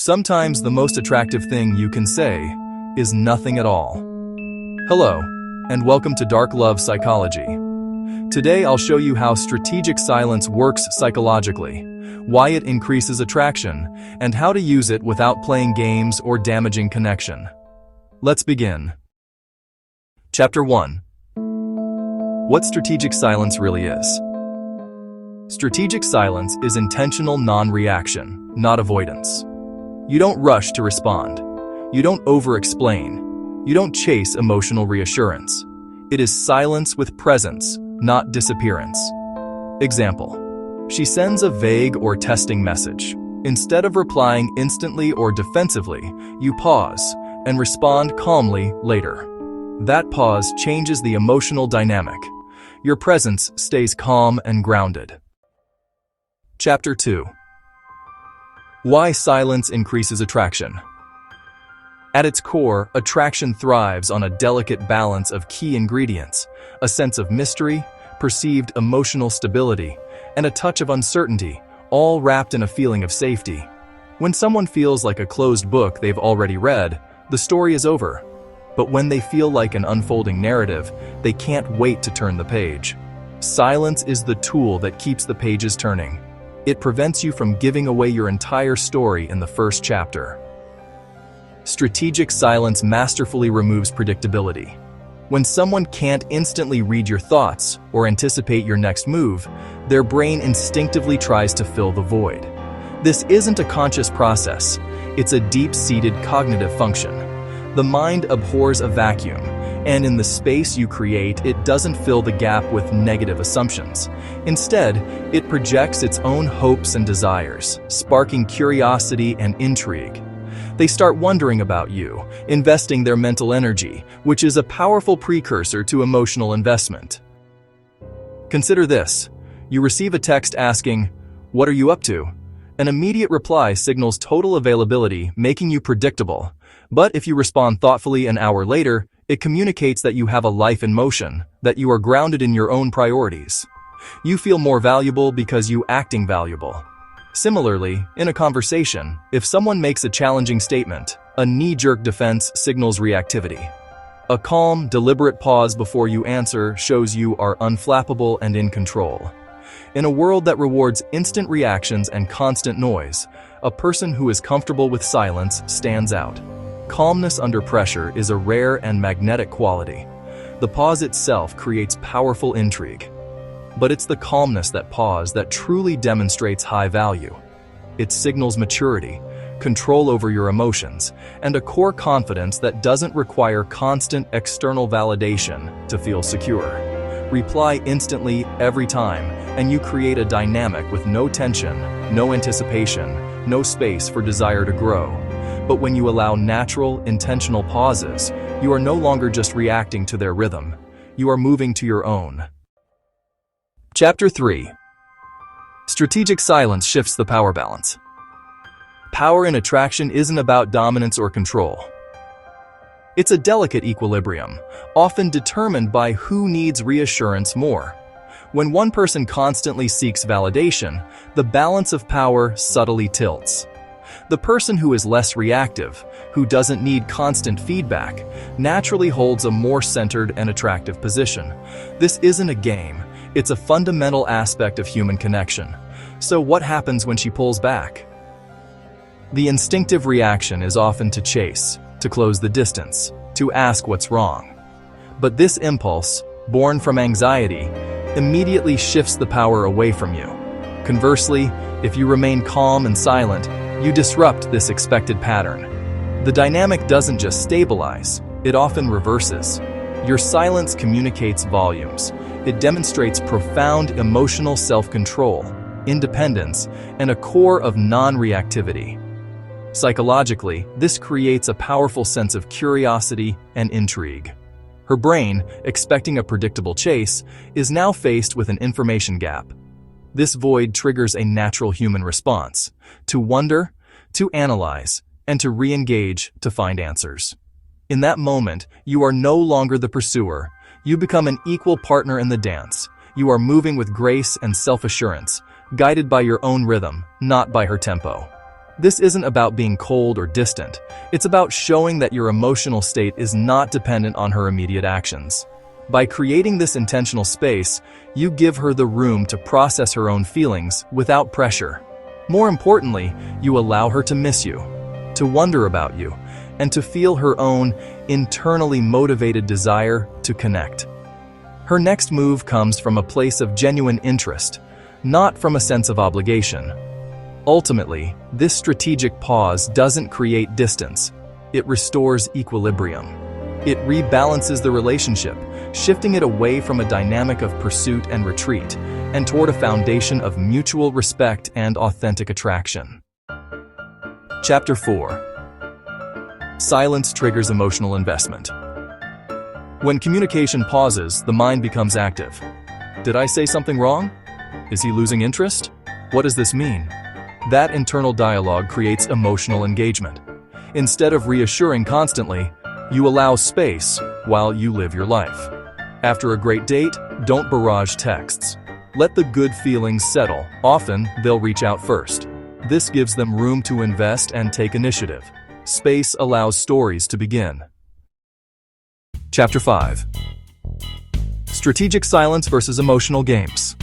Sometimes the most attractive thing you can say is nothing at all. Hello, and welcome to Dark Love Psychology. Today I'll show you how strategic silence works psychologically, why it increases attraction, and how to use it without playing games or damaging connection. Let's begin. Chapter 1. What strategic silence really is. Strategic silence is intentional non-reaction, not avoidance. You don't rush to respond. You don't over-explain. You don't chase emotional reassurance. It is silence with presence, not disappearance. Example. She sends a vague or testing message. Instead of replying instantly or defensively, you pause and respond calmly later. That pause changes the emotional dynamic. Your presence stays calm and grounded. Chapter 2. Why silence increases attraction. At its core, attraction thrives on a delicate balance of key ingredients, a sense of mystery, perceived emotional stability, and a touch of uncertainty, all wrapped in a feeling of safety. When someone feels like a closed book they've already read, the story is over. But when they feel like an unfolding narrative, they can't wait to turn the page. Silence is the tool that keeps the pages turning. It prevents you from giving away your entire story in the first chapter. Strategic silence masterfully removes predictability. When someone can't instantly read your thoughts or anticipate your next move, their brain instinctively tries to fill the void. This isn't a conscious process. It's a deep-seated cognitive function. The mind abhors a vacuum, and in the space you create, it doesn't fill the gap with negative assumptions. Instead, it projects its own hopes and desires, sparking curiosity and intrigue. They start wondering about you, investing their mental energy, which is a powerful precursor to emotional investment. Consider this. You receive a text asking, "What are you up to?" An immediate reply signals total availability, making you predictable. But if you respond thoughtfully an hour later, it communicates that you have a life in motion, that you are grounded in your own priorities. You feel more valuable because you acting valuable. Similarly, in a conversation, if someone makes a challenging statement, a knee-jerk defense signals reactivity. A calm, deliberate pause before you answer shows you are unflappable and in control. In a world that rewards instant reactions and constant noise, a person who is comfortable with silence stands out. Calmness under pressure is a rare and magnetic quality. The pause itself creates powerful intrigue. But it's the calmness that truly demonstrates high value. It signals maturity, control over your emotions, and a core confidence that doesn't require constant external validation to feel secure. Reply instantly every time, and you create a dynamic with no tension, no anticipation, no space for desire to grow. But when you allow natural, intentional pauses, you are no longer just reacting to their rhythm. You are moving to your own. Chapter 3. Strategic silence shifts the power balance. Power in attraction isn't about dominance or control. It's a delicate equilibrium, often determined by who needs reassurance more. When one person constantly seeks validation, the balance of power subtly tilts. The person who is less reactive, who doesn't need constant feedback, naturally holds a more centered and attractive position. This isn't a game. It's a fundamental aspect of human connection. So what happens when she pulls back? The instinctive reaction is often to chase, to close the distance, to ask what's wrong. But this impulse, born from anxiety, immediately shifts the power away from you. Conversely, if you remain calm and silent, you disrupt this expected pattern. The dynamic doesn't just stabilize, it often reverses. Your silence communicates volumes. It demonstrates profound emotional self-control, independence, and a core of non-reactivity. Psychologically, this creates a powerful sense of curiosity and intrigue. Her brain, expecting a predictable chase, is now faced with an information gap. This void triggers a natural human response: to wonder, to analyze, and to re-engage to find answers. In that moment, you are no longer the pursuer. You become an equal partner in the dance. You are moving with grace and self-assurance, guided by your own rhythm, not by her tempo. This isn't about being cold or distant. It's about showing that your emotional state is not dependent on her immediate actions. By creating this intentional space, you give her the room to process her own feelings without pressure. More importantly, you allow her to miss you, to wonder about you, and to feel her own internally motivated desire to connect. Her next move comes from a place of genuine interest, not from a sense of obligation. Ultimately, this strategic pause doesn't create distance. It restores equilibrium. It rebalances the relationship, shifting it away from a dynamic of pursuit and retreat, and toward a foundation of mutual respect and authentic attraction. Chapter 4. Silence triggers emotional investment. When communication pauses, the mind becomes active. Did I say something wrong? Is he losing interest? What does this mean? That internal dialogue creates emotional engagement. Instead of reassuring constantly, you allow space while you live your life. After a great date, don't barrage texts. Let the good feelings settle. Often, they'll reach out first. This gives them room to invest and take initiative. Space allows stories to begin. Chapter 5. Strategic silence versus emotional games.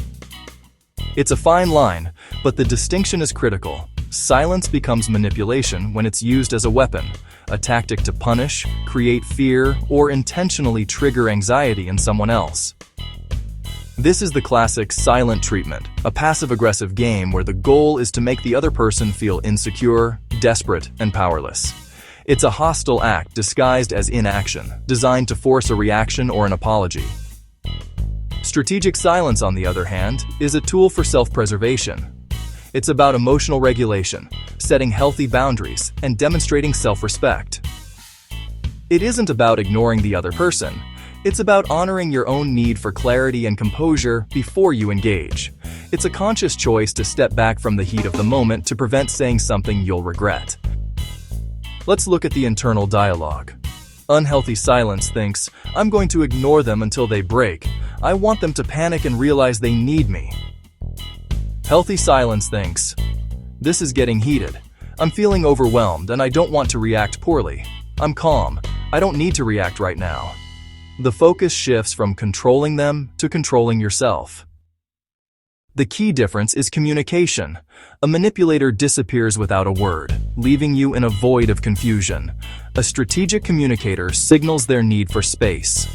It's a fine line, but the distinction is critical. Silence becomes manipulation when it's used as a weapon, a tactic to punish, create fear, or intentionally trigger anxiety in someone else. This is the classic silent treatment, a passive-aggressive game where the goal is to make the other person feel insecure, desperate, and powerless. It's a hostile act disguised as inaction, designed to force a reaction or an apology. Strategic silence, on the other hand, is a tool for self-preservation. It's about emotional regulation, setting healthy boundaries, and demonstrating self-respect. It isn't about ignoring the other person. It's about honoring your own need for clarity and composure before you engage. It's a conscious choice to step back from the heat of the moment to prevent saying something you'll regret. Let's look at the internal dialogue. Unhealthy silence thinks, I'm going to ignore them until they break. I want them to panic and realize they need me. Healthy silence thinks, this is getting heated. I'm feeling overwhelmed and I don't want to react poorly. I'm calm. I don't need to react right now. The focus shifts from controlling them to controlling yourself. The key difference is communication. A manipulator disappears without a word, leaving you in a void of confusion. A strategic communicator signals their need for space.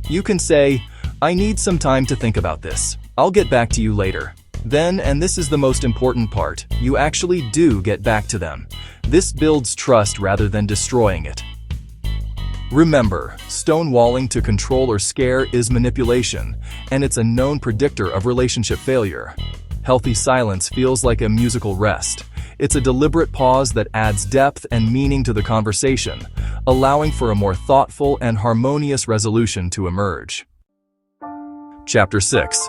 You can say, I need some time to think about this. I'll get back to you later. Then, and this is the most important part, you actually do get back to them. This builds trust rather than destroying it. Remember, stonewalling to control or scare is manipulation, and it's a known predictor of relationship failure. Healthy silence feels like a musical rest. It's a deliberate pause that adds depth and meaning to the conversation, allowing for a more thoughtful and harmonious resolution to emerge. Chapter 6.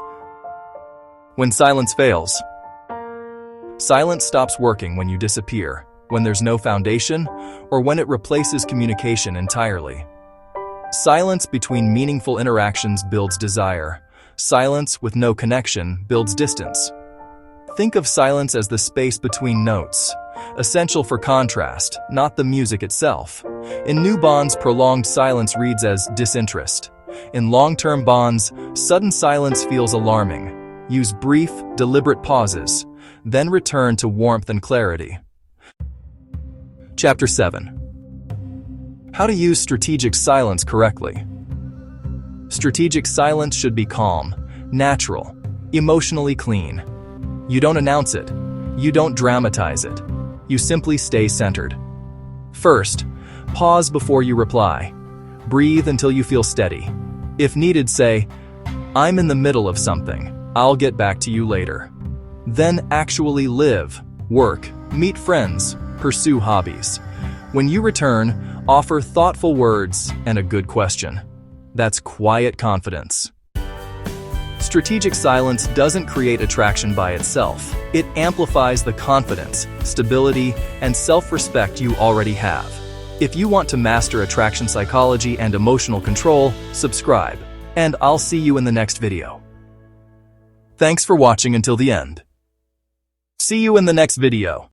When silence fails. Silence stops working when you disappear, when there's no foundation, or when it replaces communication entirely. Silence between meaningful interactions builds desire. Silence with no connection builds distance. Think of silence as the space between notes, essential for contrast, not the music itself. In new bonds, prolonged silence reads as disinterest. In long-term bonds, sudden silence feels alarming. Use brief, deliberate pauses, then return to warmth and clarity. Chapter 7. How to use strategic silence correctly. Strategic silence should be calm, natural, emotionally clean. You don't announce it. You don't dramatize it. You simply stay centered. First, pause before you reply. Breathe until you feel steady. If needed, say, I'm in the middle of something. I'll get back to you later. Then actually live, work, meet friends, pursue hobbies. When you return, offer thoughtful words and a good question. That's quiet confidence. Strategic silence doesn't create attraction by itself. It amplifies the confidence, stability, and self-respect you already have. If you want to master attraction psychology and emotional control, subscribe, and I'll see you in the next video. Thanks for watching until the end. See you in the next video.